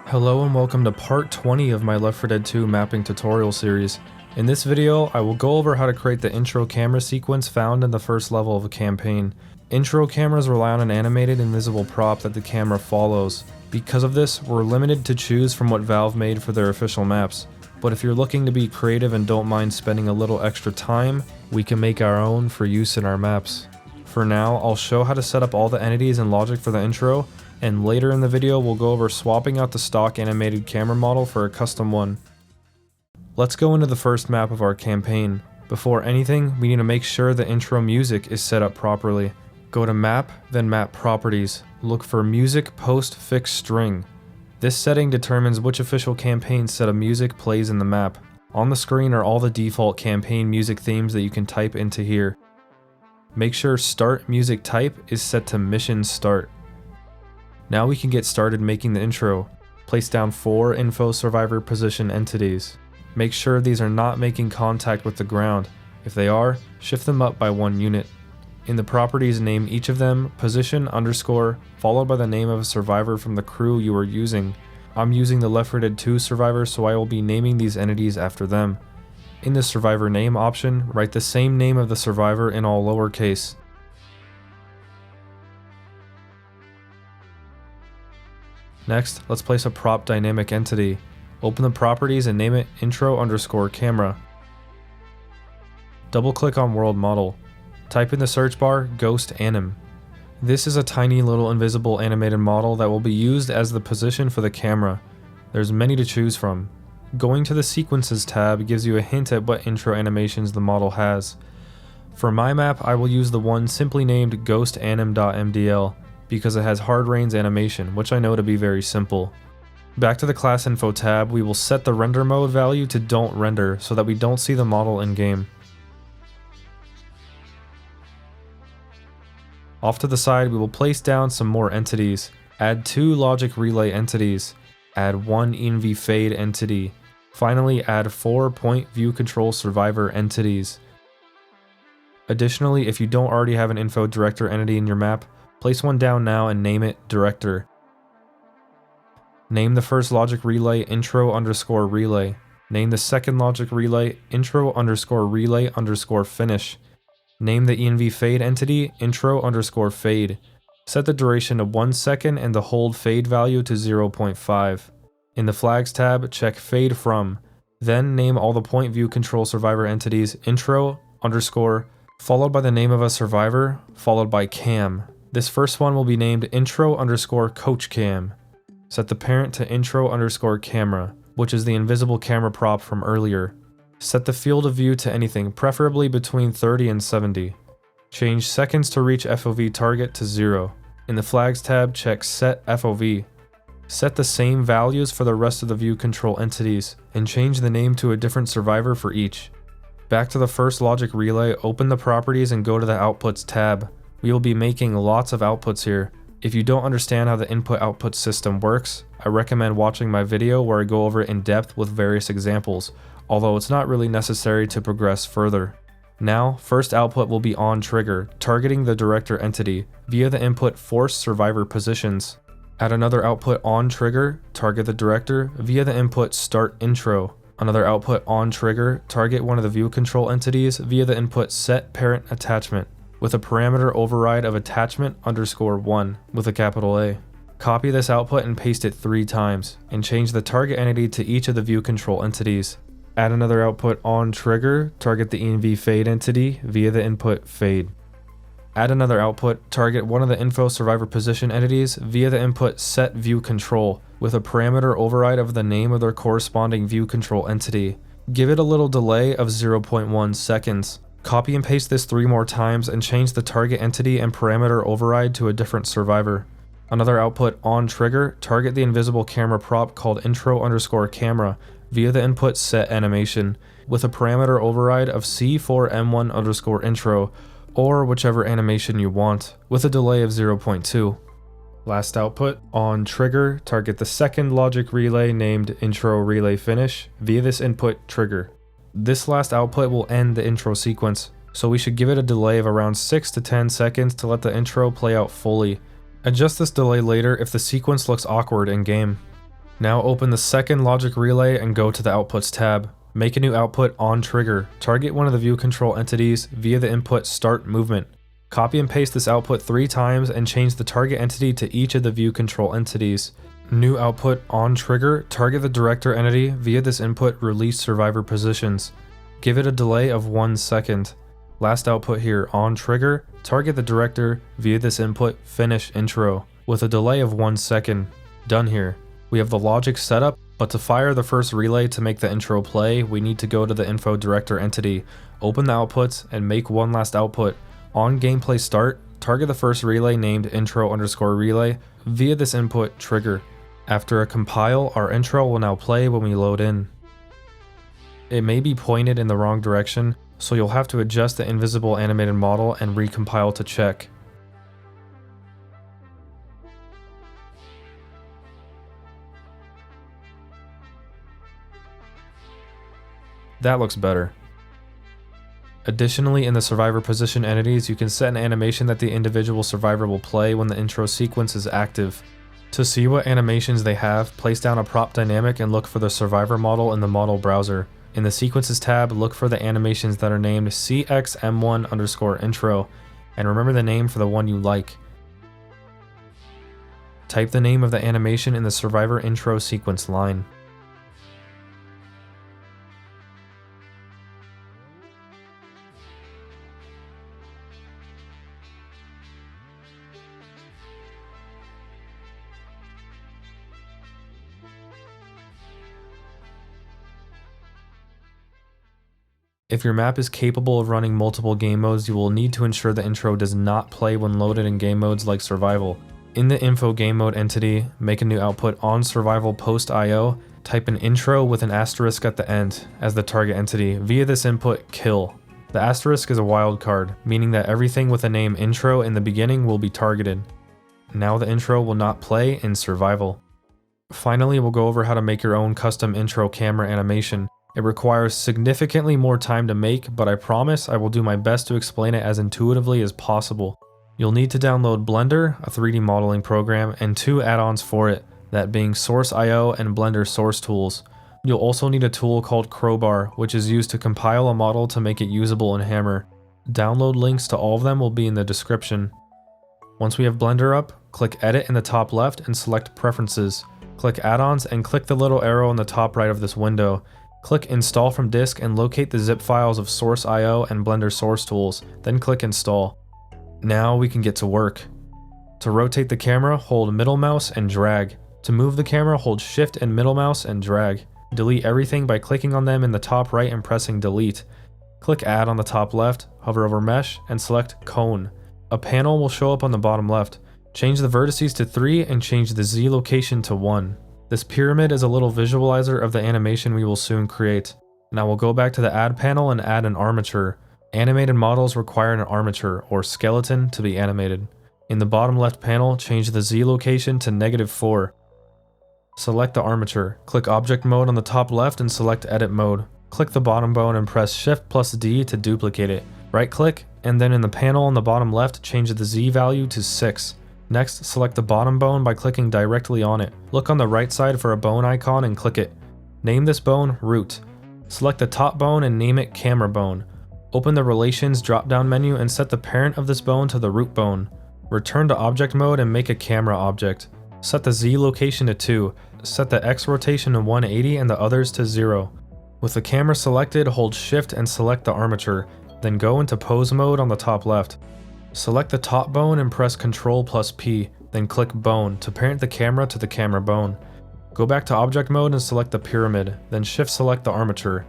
Hello and welcome to part 20 of my L4D2 mapping tutorial series. In this video, I will go over how to create the intro camera sequence found in the first level of a campaign. Intro cameras rely on an animated invisible prop that the camera follows. Because of this, we're limited to choose from what Valve made for their official maps. But if you're looking to be creative and don't mind spending a little extra time, we can make our own for use in our maps. For now, I'll show how to set up all the entities and logic for the intro, and later in the video we'll go over swapping out the stock animated camera model for a custom one. Let's go into the first map of our campaign. Before anything, we need to make sure the intro music is set up properly. Go to Map, then Map Properties. Look for Music Post Fixed String. This setting determines which official campaign set of music plays in the map. On the screen are all the default campaign music themes that you can type into here. Make sure Start Music Type is set to Mission Start. Now we can get started making the intro. Place down 4 info survivor position entities. Make sure these are not making contact with the ground. If they are, shift them up by 1 unit. In the properties, name each of them position _ followed by the name of a survivor from the crew you are using. I'm using the L4D2 survivor, so I will be naming these entities after them. In the survivor name option, write the same name of the survivor in all lowercase. Next, let's place a prop dynamic entity. Open the properties and name it intro _ camera. Double click on world model. Type in the search bar ghost anim. This is a tiny little invisible animated model that will be used as the position for the camera. There's many to choose from. Going to the sequences tab gives you a hint at what intro animations the model has. For my map, I will use the one simply named ghostanim.mdl. because it has hard rains animation, which I know to be very simple. Back to the class info tab, we will set the render mode value to don't render so that we don't see the model in game. Off to the side, we will place down some more entities. Add 2 logic relay entities. Add 1 env fade entity. Finally, add 4 point view control survivor entities. Additionally, if you don't already have an info director entity in your map, place one down now and name it Director. Name the first logic relay intro _ relay. Name the second logic relay intro _ relay _ finish. Name the env fade entity intro _ fade. Set the duration to 1 second and the hold fade value to 0.5. In the flags tab, check fade from. Then name all the point view control survivor entities intro _ followed by the name of a survivor followed by cam. This first one will be named intro _ coach cam. Set the parent to intro _ camera, which is the invisible camera prop from earlier. Set the field of view to anything, preferably between 30 and 70. Change seconds to reach FOV target to 0. In the flags tab, check set FOV. Set the same values for the rest of the view control entities, and change the name to a different survivor for each. Back to the first logic relay, open the properties and go to the outputs tab. We will be making lots of outputs here. If you don't understand how the input-output system works, I recommend watching my video where I go over it in depth with various examples, although it's not really necessary to progress further. Now, first output will be on trigger, targeting the director entity, via the input force survivor positions. Add another output on trigger, target the director, via the input start intro. Another output on trigger, target one of the view control entities via the input set parent attachment, with a parameter override of attachment _1 with a capital A. Copy this output and paste it 3 times, and change the target entity to each of the view control entities. Add another output on trigger, target the env fade entity via the input fade. Add another output, target one of the info survivor position entities via the input set view control, with a parameter override of the name of their corresponding view control entity. Give it a little delay of 0.1 seconds. Copy and paste this 3 more times and change the target entity and parameter override to a different survivor. Another output on trigger, target the invisible camera prop called intro _ camera via the input set animation, with a parameter override of C4M1 _ intro, or whichever animation you want, with a delay of 0.2. Last output, on trigger, target the second logic relay named intro relay finish via this input trigger. This last output will end the intro sequence, so we should give it a delay of around 6 to 10 seconds to let the intro play out fully. Adjust this delay later if the sequence looks awkward in game. Now open the second logic relay and go to the Outputs tab. Make a new output on trigger. Target one of the view control entities via the input Start Movement. Copy and paste this output 3 times and change the target entity to each of the view control entities. New output on trigger. Target the director entity via this input Release Survivor Positions. Give it a delay of 1 second. Last output here, on trigger, target the director via this input Finish Intro with a delay of 1 second. Done here. We have the logic set up, but to fire the first relay to make the intro play, we need to go to the info director entity, open the outputs, and make one last output. On gameplay start, target the first relay named intro_relay via this input trigger. After a compile, our intro will now play when we load in. It may be pointed in the wrong direction, so you'll have to adjust the invisible animated model and recompile to check. That looks better. Additionally, in the survivor position entities, you can set an animation that the individual survivor will play when the intro sequence is active. To see what animations they have, place down a prop dynamic and look for the survivor model in the model browser. In the Sequences tab, look for the animations that are named CXM1_intro, and remember the name for the one you like. Type the name of the animation in the survivor intro sequence line. If your map is capable of running multiple game modes, you will need to ensure the intro does not play when loaded in game modes like survival. In the info game mode entity, make a new output on survival post IO, type an intro with an asterisk at the end as the target entity via this input kill. The asterisk is a wildcard, meaning that everything with the name intro in the beginning will be targeted. Now the intro will not play in survival. Finally, we'll go over how to make your own custom intro camera animation. It requires significantly more time to make, but I promise I will do my best to explain it as intuitively as possible. You'll need to download Blender, a 3D modeling program, and 2 add-ons for it, that being Source.io and Blender Source Tools. You'll also need a tool called Crowbar, which is used to compile a model to make it usable in Hammer. Download links to all of them will be in the description. Once we have Blender up, click Edit in the top left and select Preferences. Click Add-ons and click the little arrow in the top right of this window. Click Install from Disk and locate the zip files of Source.io and Blender Source Tools, then click Install. Now we can get to work. To rotate the camera, hold middle mouse and drag. To move the camera, hold Shift and middle mouse and drag. Delete everything by clicking on them in the top right and pressing Delete. Click Add on the top left, hover over Mesh, and select Cone. A panel will show up on the bottom left. Change the vertices to 3 and change the Z location to 1. This pyramid is a little visualizer of the animation we will soon create. Now we'll go back to the Add panel and add an armature. Animated models require an armature, or skeleton, to be animated. In the bottom left panel, change the Z location to -4. Select the armature. Click Object Mode on the top left and select Edit Mode. Click the bottom bone and press Shift+D to duplicate it. Right-click, and then in the panel on the bottom left, change the Z value to 6. Next, select the bottom bone by clicking directly on it. Look on the right side for a bone icon and click it. Name this bone Root. Select the top bone and name it Camera Bone. Open the Relations drop-down menu and set the parent of this bone to the root bone. Return to Object Mode and make a camera object. Set the Z location to 2. Set the X rotation to 180 and the others to 0. With the camera selected, hold Shift and select the armature. Then go into Pose Mode on the top left. Select the top bone and press Ctrl+P, then click Bone to parent the camera to the camera bone. Go back to Object Mode and select the pyramid, then Shift select the armature.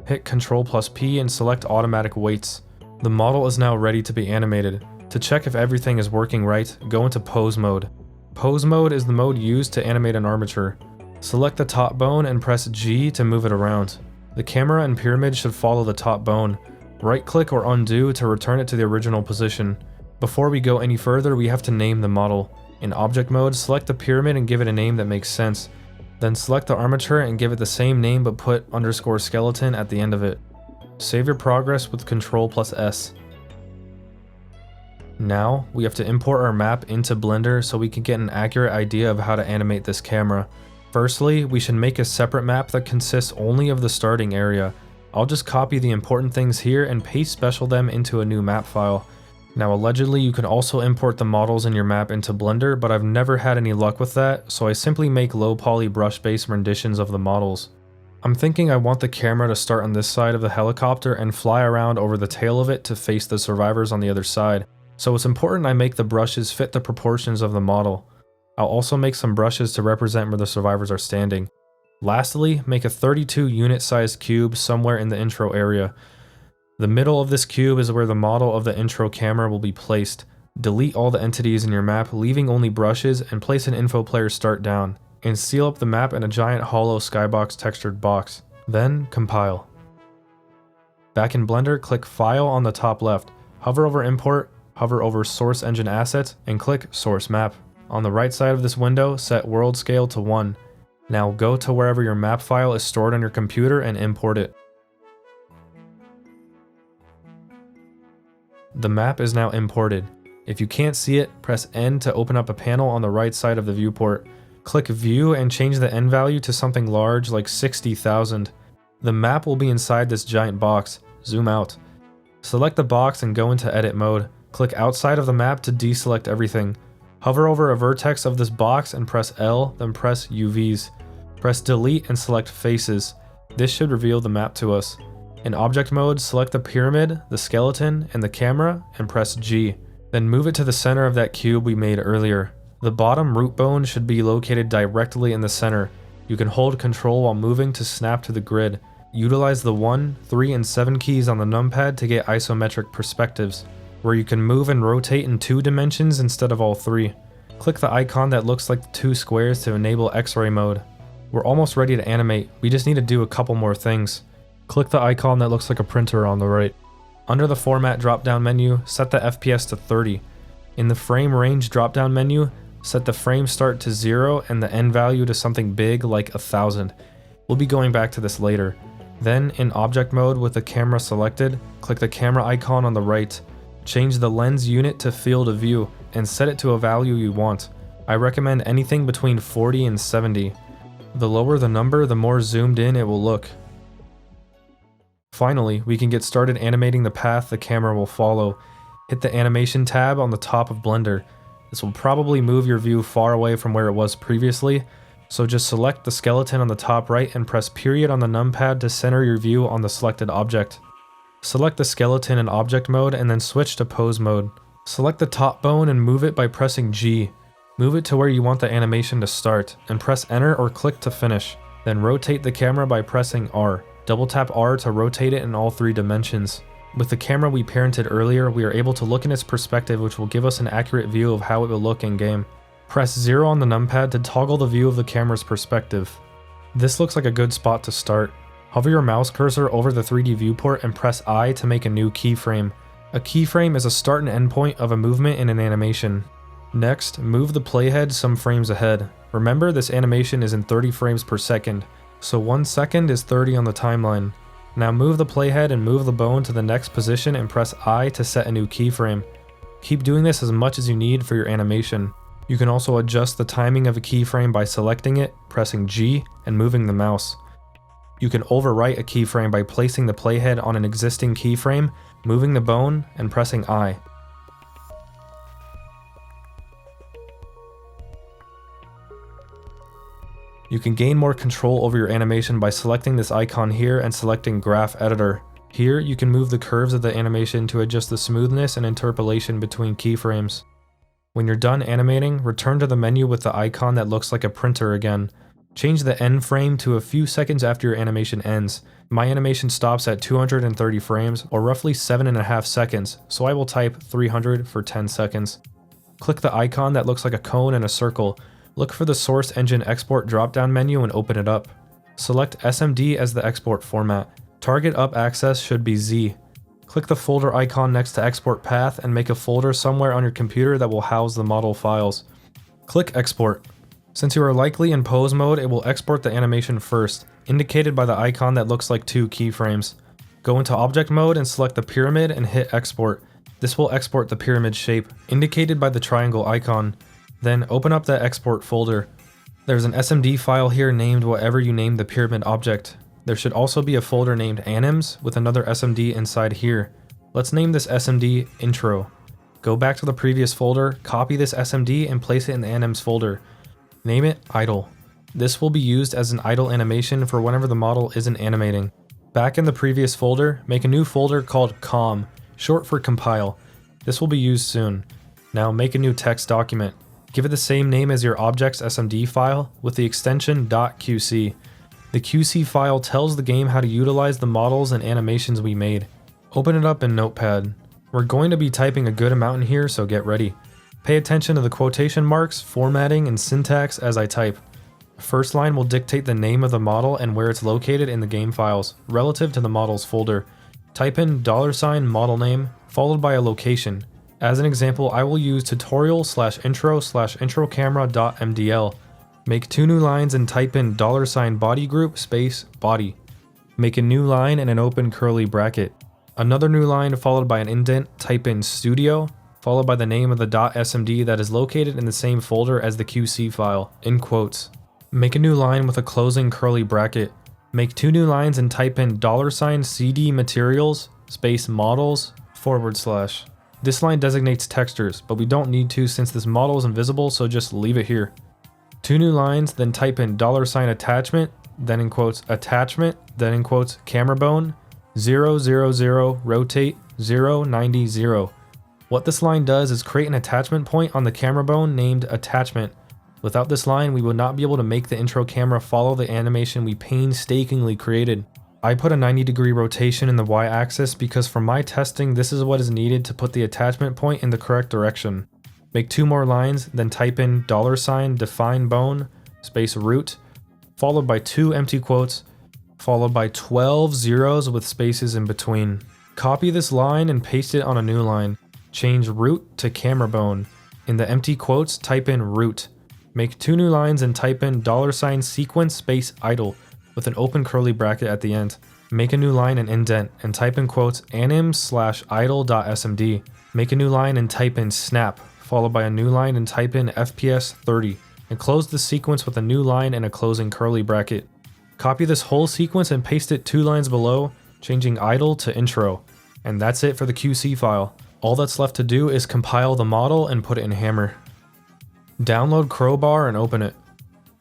Hit Ctrl+P and select Automatic Weights. The model is now ready to be animated. To check if everything is working right, go into Pose Mode. Pose Mode is the mode used to animate an armature. Select the top bone and press G to move it around. The camera and pyramid should follow the top bone. Right-click or undo to return it to the original position. Before we go any further, we have to name the model. In Object Mode, select the pyramid and give it a name that makes sense. Then select the armature and give it the same name but put _skeleton at the end of it. Save your progress with Ctrl+S. Now, we have to import our map into Blender so we can get an accurate idea of how to animate this camera. Firstly, we should make a separate map that consists only of the starting area. I'll just copy the important things here and paste special them into a new map file. Now allegedly you can also import the models in your map into Blender, but I've never had any luck with that, so I simply make low poly brush based renditions of the models. I'm thinking I want the camera to start on this side of the helicopter and fly around over the tail of it to face the survivors on the other side. So it's important I make the brushes fit the proportions of the model. I'll also make some brushes to represent where the survivors are standing. Lastly, make a 32 unit sized cube somewhere in the intro area. The middle of this cube is where the model of the intro camera will be placed. Delete all the entities in your map, leaving only brushes, and place an info player start down, and seal up the map in a giant hollow skybox textured box. Then compile. Back in Blender, click File on the top left, hover over Import, hover over Source Engine Assets, and click Source Map. On the right side of this window, set World Scale to 1. Now go to wherever your map file is stored on your computer and import it. The map is now imported. If you can't see it, press N to open up a panel on the right side of the viewport. Click View and change the N value to something large like 60,000. The map will be inside this giant box. Zoom out. Select the box and go into Edit mode. Click outside of the map to deselect everything. Hover over a vertex of this box and press L, then press UVs. Press Delete and select Faces. This should reveal the map to us. In object mode, select the pyramid, the skeleton, and the camera, and press G. Then move it to the center of that cube we made earlier. The bottom root bone should be located directly in the center. You can hold Ctrl while moving to snap to the grid. Utilize the 1, 3, and 7 keys on the numpad to get isometric perspectives, where you can move and rotate in 2 dimensions instead of all 3. Click the icon that looks like the 2 squares to enable X-ray mode. We're almost ready to animate, we just need to do a couple more things. Click the icon that looks like a printer on the right. Under the Format drop-down menu, set the FPS to 30. In the Frame Range drop-down menu, set the frame start to 0 and the end value to something big like 1000. We'll be going back to this later. Then, in Object Mode with the camera selected, click the camera icon on the right. Change the lens unit to Field of View, and set it to a value you want. I recommend anything between 40 and 70. The lower the number, the more zoomed in it will look. Finally, we can get started animating the path the camera will follow. Hit the Animation tab on the top of Blender. This will probably move your view far away from where it was previously, so just select the skeleton on the top right and press period on the numpad to center your view on the selected object. Select the skeleton in object mode and then switch to pose mode. Select the top bone and move it by pressing G. Move it to where you want the animation to start, and press enter or click to finish. Then rotate the camera by pressing R. Double tap R to rotate it in all 3 dimensions. With the camera we parented earlier, we are able to look in its perspective, which will give us an accurate view of how it will look in game. Press 0 on the numpad to toggle the view of the camera's perspective. This looks like a good spot to start. Hover your mouse cursor over the 3D viewport and press I to make a new keyframe. A keyframe is a start and end point of a movement in an animation. Next, move the playhead some frames ahead. Remember, this animation is in 30 frames per second, so 1 second is 30 on the timeline. Now move the playhead and move the bone to the next position and press I to set a new keyframe. Keep doing this as much as you need for your animation. You can also adjust the timing of a keyframe by selecting it, pressing G, and moving the mouse. You can overwrite a keyframe by placing the playhead on an existing keyframe, moving the bone, and pressing I. You can gain more control over your animation by selecting this icon here and selecting Graph Editor. Here, you can move the curves of the animation to adjust the smoothness and interpolation between keyframes. When you're done animating, return to the menu with the icon that looks like a printer again. Change the end frame to a few seconds after your animation ends. My animation stops at 230 frames, or roughly 7.5 seconds, so I will type 300 for 10 seconds. Click the icon that looks like a cone and a circle. Look for the Source Engine Export drop-down menu and open it up. Select SMD as the export format. Target up access should be Z. Click the folder icon next to Export Path and make a folder somewhere on your computer that will house the model files. Click Export. Since you are likely in pose mode, it will export the animation first, indicated by the icon that looks like 2 keyframes. Go into object mode and select the pyramid and hit export. This will export the pyramid shape, indicated by the triangle icon. Then open up the export folder. There's an SMD file here named whatever you named the pyramid object. There should also be a folder named anims with another SMD inside here. Let's name this SMD intro. Go back to the previous folder, copy this SMD and place it in the anims folder. Name it idle. This will be used as an idle animation for whenever the model isn't animating. Back in the previous folder, make a new folder called com, short for compile. This will be used soon. Now make a new text document. Give it the same name as your object's SMD file with the extension .qc. The QC file tells the game how to utilize the models and animations we made. Open it up in Notepad. We're going to be typing a good amount in here, so get ready. Pay attention to the quotation marks, formatting, and syntax as I type. First line will dictate the name of the model and where it's located in the game files, relative to the models folder. Type in $model name, followed by a location. As an example, I will use tutorial/intro/introcamera.mdl. Make 2 new lines and type in $body group space body. Make a new line and an open curly bracket. Another new line followed by an indent, type in studio, followed by the name of the .smd that is located in the same folder as the QC file, in quotes. Make a new line with a closing curly bracket. Make 2 new lines and type in $cd materials space models /. This line designates textures, but we don't need to since this model is invisible, so just leave it here. 2 new lines, then type in $attachment, then in quotes attachment, then in quotes camera bone, 000 rotate 090. What this line does is create an attachment point on the camera bone named attachment. Without this line, we would not be able to make the intro camera follow the animation we painstakingly created. I put a 90-degree rotation in the y-axis because for my testing, this is what is needed to put the attachment point in the correct direction. Make 2 more lines, then type in $define bone space root, followed by 2 empty quotes, followed by 12 zeros with spaces in between. Copy this line and paste it on a new line. Change root to camera bone. In the empty quotes, type in root. Make 2 new lines and type in $sequence space idle with an open curly bracket at the end. Make a new line and indent and type in quotes anim/idle.smd. Make a new line and type in snap, followed by a new line and type in FPS 30, and close the sequence with a new line and a closing curly bracket. Copy this whole sequence and paste it 2 lines below, changing idle to intro. And that's it for the QC file. All that's left to do is compile the model and put it in Hammer. Download Crowbar and open it.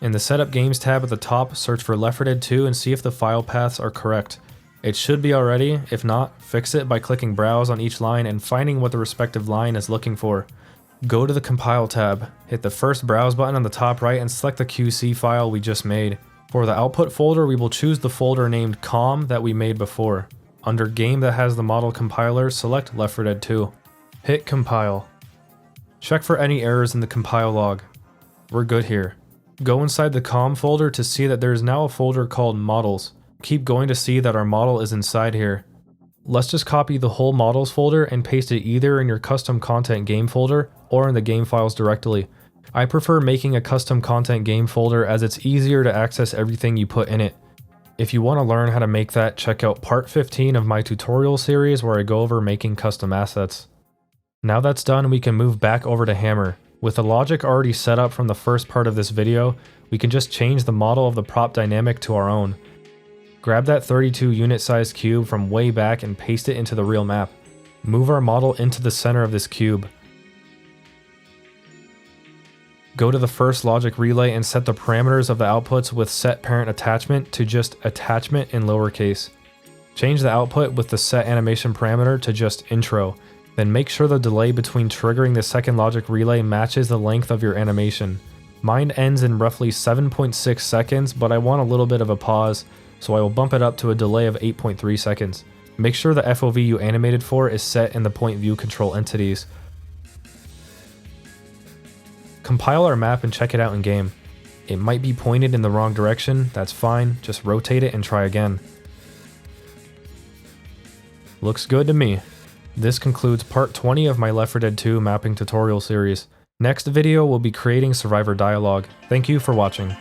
In the Setup Games tab at the top, search for Left 4 Dead 2 and see if the file paths are correct. It should be already. If not, fix it by clicking Browse on each line and finding what the respective line is looking for. Go to the Compile tab, hit the first Browse button on the top right and select the QC file we just made. For the output folder, we will choose the folder named COM that we made before. Under Game that has the model compiler, select Left 4 Dead 2. Hit Compile. Check for any errors in the compile log. We're good here. Go inside the COM folder to see that there is now a folder called Models. Keep going to see that our model is inside here. Let's just copy the whole Models folder and paste it either in your custom content game folder or in the game files directly. I prefer making a custom content game folder as it's easier to access everything you put in it. If you want to learn how to make that, check out part 15 of my tutorial series where I go over making custom assets. Now that's done, we can move back over to Hammer. With the logic already set up from the first part of this video, we can just change the model of the prop dynamic to our own. Grab that 32 unit size cube from way back and paste it into the real map. Move our model into the center of this cube. Go to the first logic relay and set the parameters of the outputs with set parent attachment to just attachment in lowercase. Change the output with the set animation parameter to just intro. Then make sure the delay between triggering the second logic relay matches the length of your animation. Mine ends in roughly 7.6 seconds, but I want a little bit of a pause, so I will bump it up to a delay of 8.3 seconds. Make sure the FOV you animated for is set in the point view control entities. Compile our map and check it out in game. It might be pointed in the wrong direction, that's fine, just rotate it and try again. Looks good to me. This concludes part 20 of my Left 4 Dead 2 mapping tutorial series. Next video will be creating survivor dialogue. Thank you for watching.